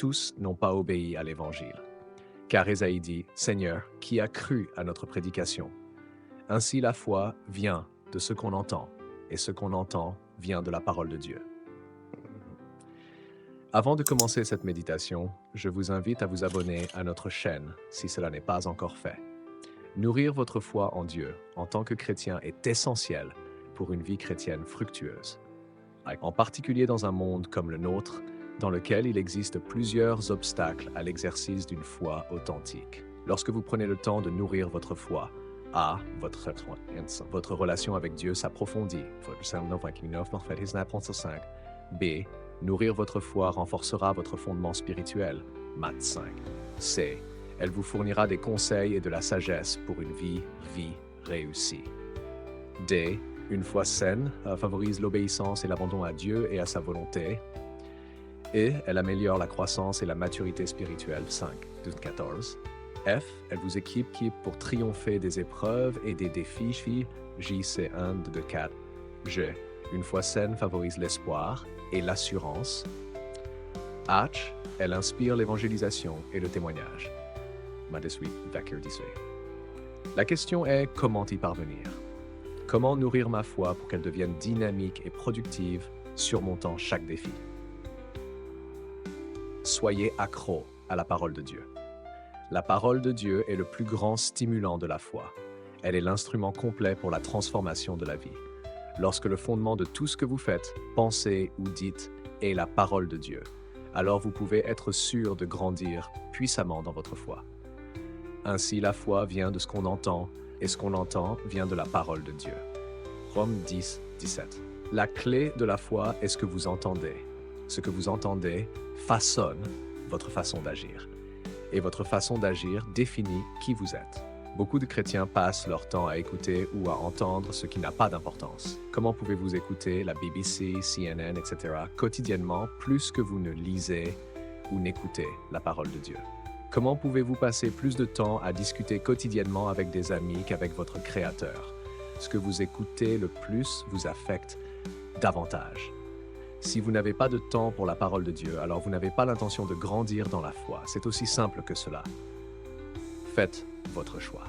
tous n'ont pas obéi à l'Évangile. Car Ésaïe dit, « Seigneur, qui a cru à notre prédication ?» Ainsi la foi vient de ce qu'on entend, et ce qu'on entend vient de la parole de Dieu. Avant de commencer cette méditation, je vous invite à vous abonner à notre chaîne si cela n'est pas encore fait. Nourrir votre foi en Dieu en tant que chrétien est essentiel pour une vie chrétienne fructueuse. En particulier dans un monde comme le nôtre, dans lequel il existe plusieurs obstacles à l'exercice d'une foi authentique. Lorsque vous prenez le temps de nourrir votre foi, A. Votre relation avec Dieu s'approfondit. B. Nourrir votre foi renforcera votre fondement spirituel. Matthieu 5. C. Elle vous fournira des conseils et de la sagesse pour une vie réussie. D. Une foi saine favorise l'obéissance et l'abandon à Dieu et à sa volonté. Et elle améliore la croissance et la maturité spirituelle. 5. 14. F. Elle vous équipe pour triompher des épreuves et des défis. JC 1, 2, 4. G. Une foi saine favorise l'espoir et l'assurance. H. Elle inspire l'évangélisation et le témoignage. La question est comment y parvenir? Comment nourrir ma foi pour qu'elle devienne dynamique et productive, surmontant chaque défi? Soyez accro à la parole de Dieu. La parole de Dieu est le plus grand stimulant de la foi. Elle est l'instrument complet pour la transformation de la vie. Lorsque le fondement de tout ce que vous faites, pensez ou dites est la parole de Dieu, alors vous pouvez être sûr de grandir puissamment dans votre foi. Ainsi, la foi vient de ce qu'on entend, et ce qu'on entend vient de la parole de Dieu. Romains 10, 17. La clé de la foi est ce que vous entendez. Ce que vous entendez façonne votre façon d'agir. Et votre façon d'agir définit qui vous êtes. Beaucoup de chrétiens passent leur temps à écouter ou à entendre ce qui n'a pas d'importance. Comment pouvez-vous écouter la BBC, CNN, etc. quotidiennement plus que vous ne lisez ou n'écoutez la parole de Dieu? Comment pouvez-vous passer plus de temps à discuter quotidiennement avec des amis qu'avec votre Créateur? Ce que vous écoutez le plus vous affecte davantage. Si vous n'avez pas de temps pour la parole de Dieu, alors vous n'avez pas l'intention de grandir dans la foi. C'est aussi simple que cela. Faites votre choix.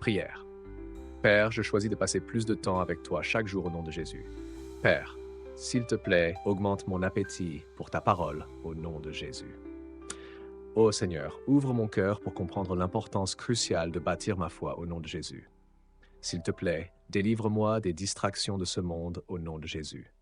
Prière. Père, je choisis de passer plus de temps avec toi chaque jour au nom de Jésus. Père, s'il te plaît, augmente mon appétit pour ta parole au nom de Jésus. Ô Seigneur, ouvre mon cœur pour comprendre l'importance cruciale de bâtir ma foi au nom de Jésus. S'il te plaît, délivre-moi des distractions de ce monde au nom de Jésus.